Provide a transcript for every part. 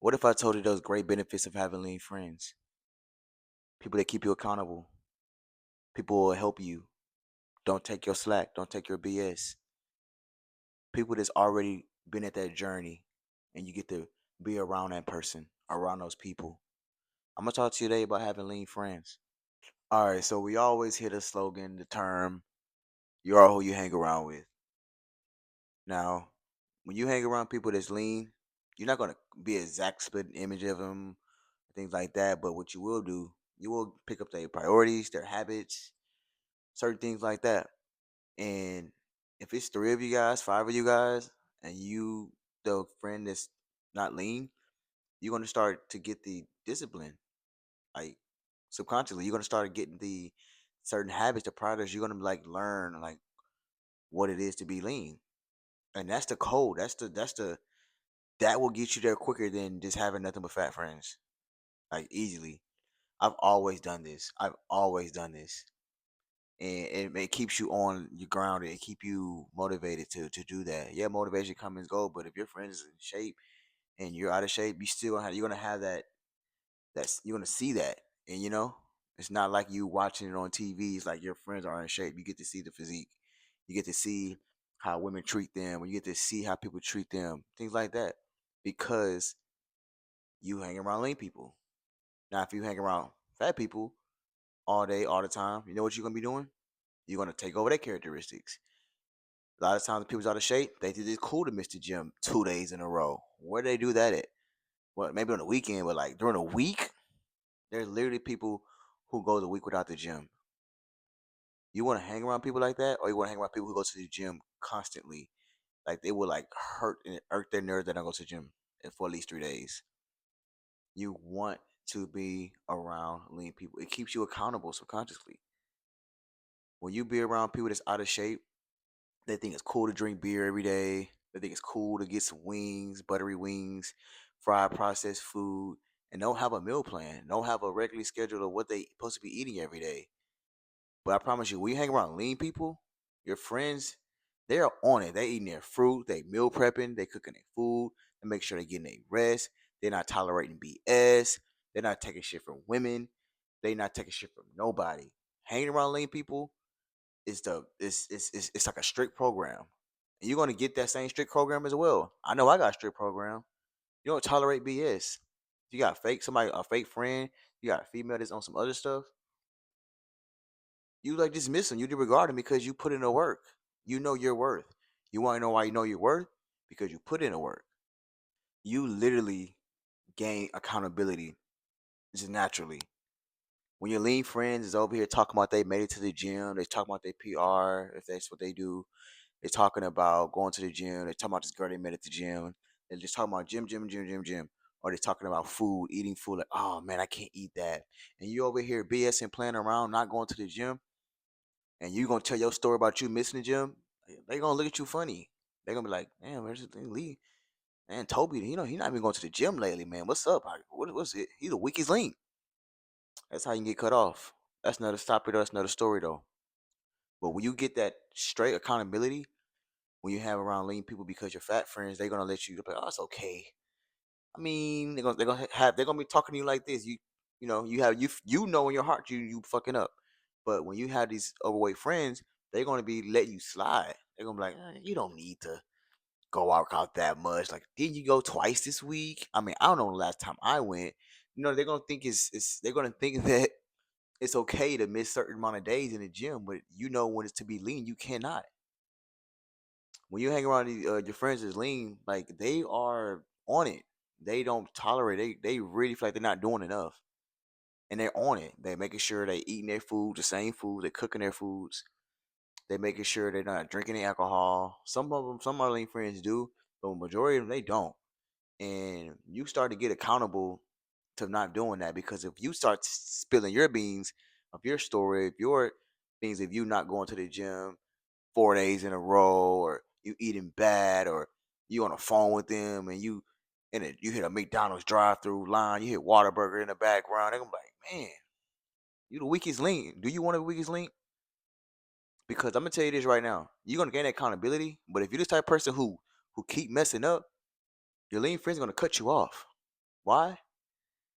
What if I told you those great benefits of having lean friends? People that keep you accountable. People who will help you. Don't take your slack. Don't take your BS. People that's already been at that journey and you get to be around that person, around those people. I'm gonna talk to you today about having lean friends. All right, so we always hear the slogan, the term, you are who you hang around with. Now, when you hang around people that's lean, you're not gonna be an exact split image of them, things like that. But what you will do, you will pick up their priorities, their habits, certain things like that. And if it's three of you guys, five of you guys, and you the friend that's not lean, you're gonna start to get the discipline, like subconsciously. You're gonna start getting the certain habits, the products. You're gonna like learn like what it is to be lean, and that's the code. That's the that will get you there quicker than just having nothing but fat friends, like easily. I've always done this. I've always done this. And it keeps you on your grounded. It keep you motivated to do that. Yeah, motivation come and go, but if your friend is in shape and you're out of shape, you still gonna have, you're gonna have that. That's you're gonna see that, and it's not like you watching it on TV. It's like your friends are in shape. You get to see the physique. You get to see how women treat them, or you get to see how people treat them, things like that, because you hang around lean people. Now, if you hang around fat people all day, all the time, you know what you're gonna be doing? You're gonna take over their characteristics. A lot of times, people's out of shape. They think it's cool to miss the gym 2 days in a row. Where do they do that at? Well, maybe on the weekend, but like during the week, there's literally people who go the week without the gym. You want to hang around people like that, or you want to hang around people who go to the gym constantly? Like they will like hurt and irk their nerves that don't go to the gym for at least 3 days. You want to be around lean people. It keeps you accountable subconsciously. When you be around people that's out of shape, they think it's cool to drink beer every day. They think it's cool to get some wings, buttery wings, fried processed food, and don't have a meal plan. Don't have a regularly schedule of what they supposed to be eating every day. But I promise you, when you hang around lean people, your friends, they're on it. They eating their fruit, they meal prepping, they cooking their food, they make sure they getting their rest. They're not tolerating BS. They're not taking shit from women. They not taking shit from nobody. Hanging around lean people is it's like a strict program. And you're gonna get that same strict program as well. I know I got a strict program. You don't tolerate BS. You got a fake friend, you got a female that's on some other stuff, you like dismiss them. You disregard them because you put in the work. You know your worth. You want to know why you know your worth? Because you put in the work. You literally gain accountability just naturally. When your lean friends is over here talking about they made it to the gym, they talking about their PR, if that's what they do. They're talking about going to the gym. They're talking about this girl they met at the gym. They're just talking about gym. Or they're talking about food, eating food. Like, oh man, I can't eat that. And you over here BS and playing around, not going to the gym, and you gonna tell your story about you missing the gym, they gonna look at you funny. They gonna be like, man, where's the thing, Lee? Man, Toby, he not even going to the gym lately, man. What's up? What's it? He's the weakest link. That's how you can get cut off. That's another topic. That's another story though. But when you get that straight accountability, when you have around lean people because you're fat friends, they're gonna let you be like, oh, it's okay. I mean, they're gonna be talking to you like this. You know in your heart you fucking up. But when you have these overweight friends, they're gonna be letting you slide. They're gonna be like, you don't need to go out that much. Like, did you go twice this week? I mean, I don't know the last time I went. They're gonna think it's they're gonna think that it's okay to miss certain amount of days in the gym, but when it's to be lean, you cannot. When you hang around your friends is lean, like they are on it. They don't tolerate. They really feel like they're not doing enough, and they're on it. They're making sure they eating their food, the same food. They're cooking their foods. They're making sure they're not drinking any alcohol. Some of our lean friends do, but majority of them they don't. And you start to get accountable to not doing that, because if you start spilling your beans of your story, if your things, if you not going to the gym 4 days in a row, or you eating bad, or you on the phone with them, and you hit a McDonald's drive-through line, you hit Whataburger in the background, they're gonna be like, man, you the weakest link. Do you want the weakest link? Because I'm gonna tell you this right now, you're gonna gain accountability, but if you're this type of person who keep messing up, your lean friend's gonna cut you off. Why?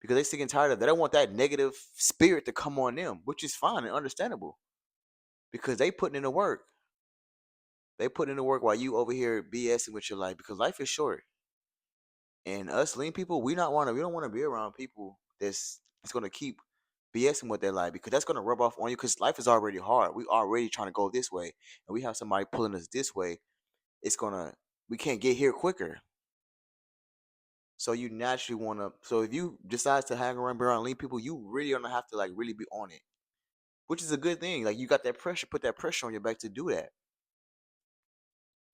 Because they sick and tired of. They don't want that negative spirit to come on them, which is fine and understandable because they putting in the work. They putting in the work while you over here BSing with your life because life is short. And us lean people, we don't want to be around people that's gonna keep BSing with their life because that's gonna rub off on you because life is already hard. We already trying to go this way, and we have somebody pulling us this way. It's gonna we can't get here quicker. So you naturally wanna. So if you decide to hang around, be around lean people, you really gonna have to like really be on it, which is a good thing. Like you got that pressure, put that pressure on your back to do that.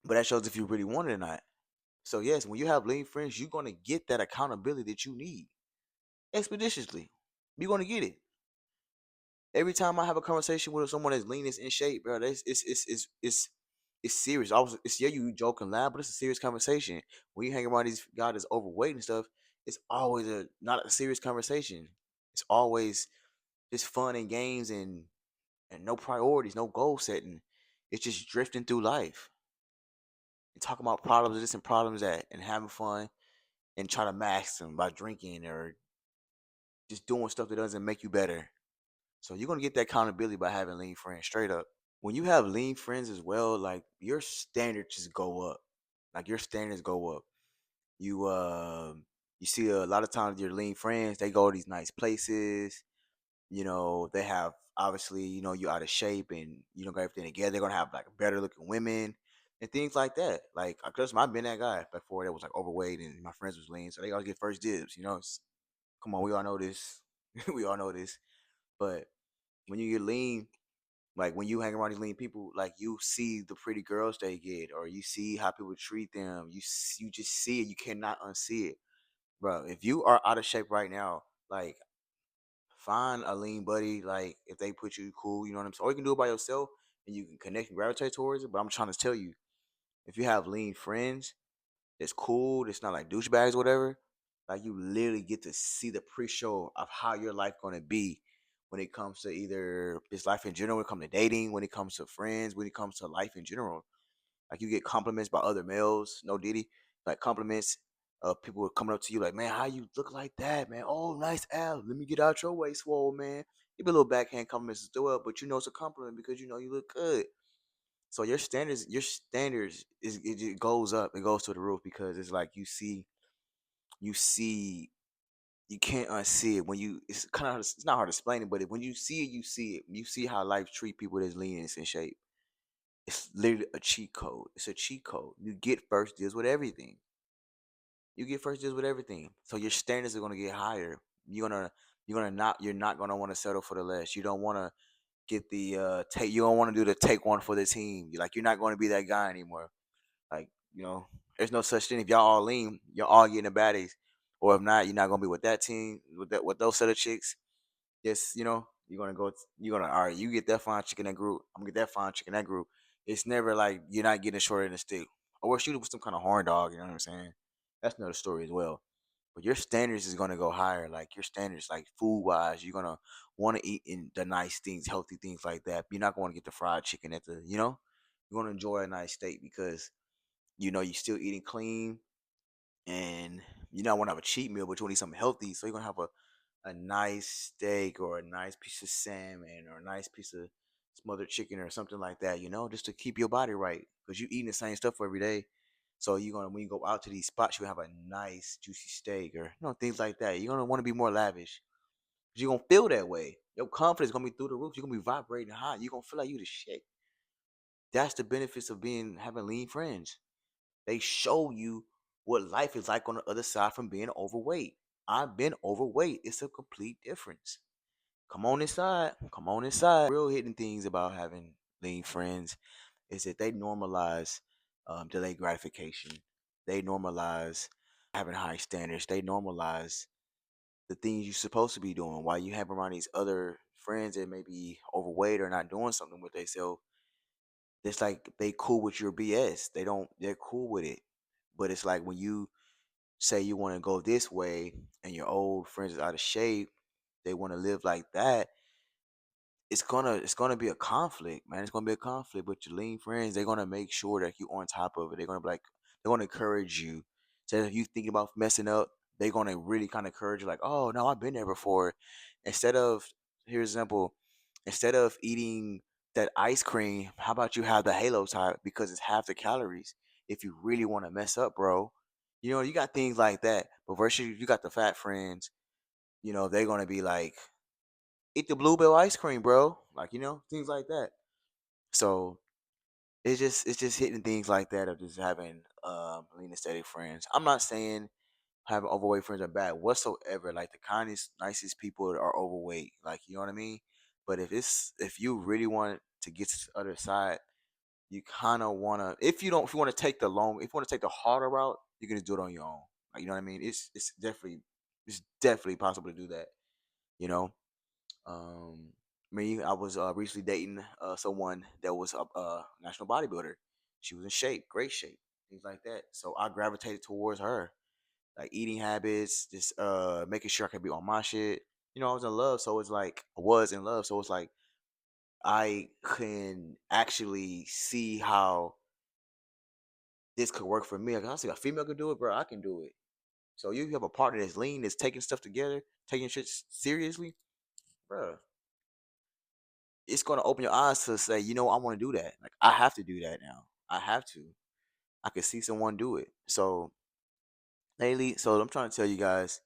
But that shows if you really want it or not. So yes, when you have lean friends, you're gonna get that accountability that you need expeditiously. You're gonna get it. Every time I have a conversation with someone that's lean, is in shape, bro, it's serious. It's yeah, you joke and laugh, but it's a serious conversation. When you hang around these guys that's overweight and stuff, it's always a not a serious conversation. It's always just fun and games and no priorities, no goal setting. It's just drifting through life and talking about problems this and problems that and having fun and trying to mask them by drinking or just doing stuff that doesn't make you better. So you're gonna get that accountability by having lean friends, straight up. When you have lean friends as well, like your standards just go up. Like your standards go up. You you see a lot of times your lean friends, they go to these nice places. You know, they have obviously, you know, you out of shape and you don't got everything together. They're gonna have like better looking women and things like that. Like, cause I've been that guy before that was like overweight and my friends was lean, so they always get first dibs. You know, come on, we all know this. We all know this. But when you get lean, like when you hang around these lean people, like you see the pretty girls they get, or you see how people treat them. You just see it. You cannot unsee it, bro. If you are out of shape right now, like find a lean buddy. Like if they put you cool, you know what I'm saying. Or you can do it by yourself, and you can connect and gravitate towards it. But I'm trying to tell you, if you have lean friends, it's cool. It's not like douchebags, or whatever. Like you literally get to see the pre-show of how your life gonna be when it comes to either just life in general, when it comes to dating, when it comes to friends, when it comes to life in general. Like you get compliments by other males, no diddy, like compliments. People are coming up to you like, man, how you look like that, man? Oh, nice abs. Let me get out your way, swole, man. Give me a little backhand compliments as well, but you know it's a compliment because you know you look good. So your standards it goes up, it goes to the roof because it's like you see, you can't unsee it when you. It's kind of it's not hard to explain it, but when you see it, you see it. You see how life treat people that's lean and in shape. It's literally a cheat code. It's a cheat code. You get first deals with everything. You get first deals with everything. So your standards are gonna get higher. You're not gonna want to settle for the less. You don't want to get the take. You don't want to do the take one for the team. You're not going to be that guy anymore. Like, there's no such thing. If y'all all lean, you're all getting the baddies. Or if not, you're not gonna be with that team, with those set of chicks. Yes, you're gonna go you're gonna all right, you get that fine chick in that group, I'm gonna get that fine chick in that group. It's never like you're not getting short in the stick. Or shoot it with some kind of horn dog, you know what I'm saying? That's another story as well. But your standards is gonna go higher. Like your standards, like food wise, you're gonna want to eat in the nice things, healthy things like that. You're not gonna get the fried chicken at the, you're gonna enjoy a nice steak because you're still eating clean and you don't want to have a cheat meal, but you want to eat something healthy. So you're gonna have a nice steak or a nice piece of salmon or a nice piece of smothered chicken or something like that, just to keep your body right because you eating the same stuff every day. So you're gonna when you go out to these spots, you have a nice juicy steak or things like that. You're gonna want to be more lavish. 'Cause you're gonna feel that way. Your confidence gonna be through the roof. You're gonna be vibrating high. You're gonna feel like you the shit. That's the benefits of having lean friends. They show you what life is like on the other side from being overweight. I've been overweight. It's a complete difference. Come on inside. Come on inside. Real hidden things about having lean friends is that they normalize delayed gratification. They normalize having high standards. They normalize the things you're supposed to be doing. While you have around these other friends that may be overweight or not doing something with themselves, it's like they cool with your BS. They're cool with it. But it's like when you say you want to go this way and your old friends is out of shape, they want to live like that, it's gonna be a conflict, man. It's gonna be a conflict. But your lean friends, they're gonna make sure that you on top of it. They're gonna be like, they're gonna encourage you. So if you thinking about messing up, they're gonna really kind of encourage you, like, oh no, I've been there before. Instead of, here's an example, instead of eating that ice cream, how about you have the Halo type because it's half the calories if you really want to mess up, bro. You know, you got things like that. But versus you got the fat friends, they're gonna be like, eat the bluebell ice cream, bro. Like, things like that. So it's just hitting things like that of just having lean aesthetic friends. I'm not saying having overweight friends are bad whatsoever. Like the kindest, nicest people are overweight. Like, you know what I mean? But if you really want to get to the other side, you kind of wanna, if you want to take if you want to take the harder route, you're gonna do it on your own. Like, you know what I mean? It's definitely possible to do that. You know, I was recently dating someone that was a national bodybuilder. She was in shape, great shape, things like that. So I gravitated towards her, like eating habits, just making sure I could be on my shit. I was in love, so it's like I was in love, so it's like I can actually see how this could work for me. Like, I see a female could do it, bro. I can do it. So you have a partner that's lean, that's taking stuff together, taking shit seriously, bro. It's gonna open your eyes to say, I want to do that. Like, I have to do that now. I have to. I can see someone do it. So lately, so I'm trying to tell you guys,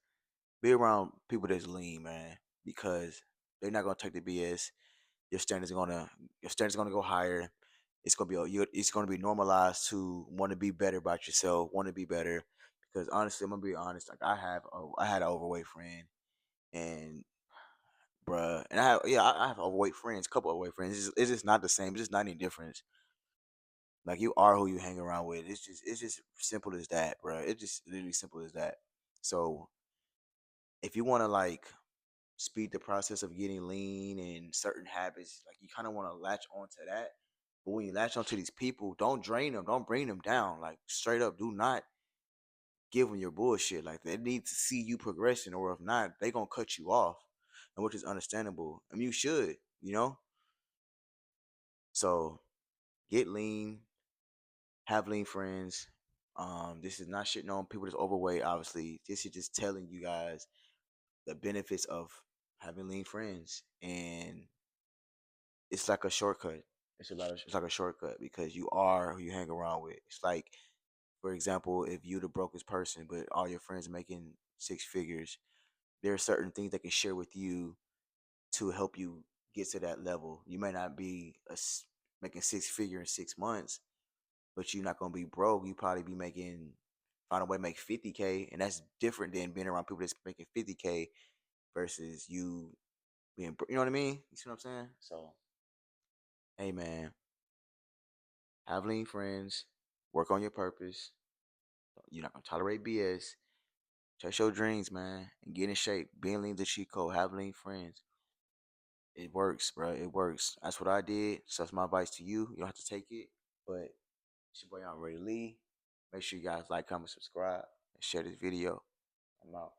be around people that's lean, man, because they're not gonna take the BS. Your standards are gonna go higher. It's gonna be normalized to want to be better about yourself, want to be better. Because honestly, I'm gonna be honest. Like, I had an overweight friend, and bruh, and I have overweight friends, a couple overweight friends. It's just not the same. It's just not any difference. Like, you are who you hang around with. It's just simple as that, bruh. It's just literally simple as that. So if you want to like speed the process of getting lean and certain habits, like, you kind of want to latch onto that. But when you latch onto these people, don't drain them, don't bring them down. Like, straight up, do not give them your bullshit. Like, they need to see you progressing, or if not, they gonna cut you off, and which is understandable. I mean, you should, So get lean, have lean friends. This is not shitting on people that's overweight. Obviously, this is just telling you guys the benefits of having lean friends, and it's like a shortcut. It's like a shortcut because you are who you hang around with. It's like, for example, if you the brokest person, but all your friends are making six figures, there are certain things they can share with you to help you get to that level. You may not be making six figure in 6 months, but you're not gonna be broke. You probably be find a way to make 50K, and that's different than being around people that's making 50K versus you being, you know what I mean? You see what I'm saying? So, hey man, have lean friends, work on your purpose. You're not gonna tolerate BS. Chase your dreams, man, and get in shape. Being lean the cheat code. Have lean friends. It works, bro. It works. That's what I did. So that's my advice to you. You don't have to take it, but it's your boy, I'm Ray Lee. Make sure you guys like, comment, subscribe, and share this video. I'm out.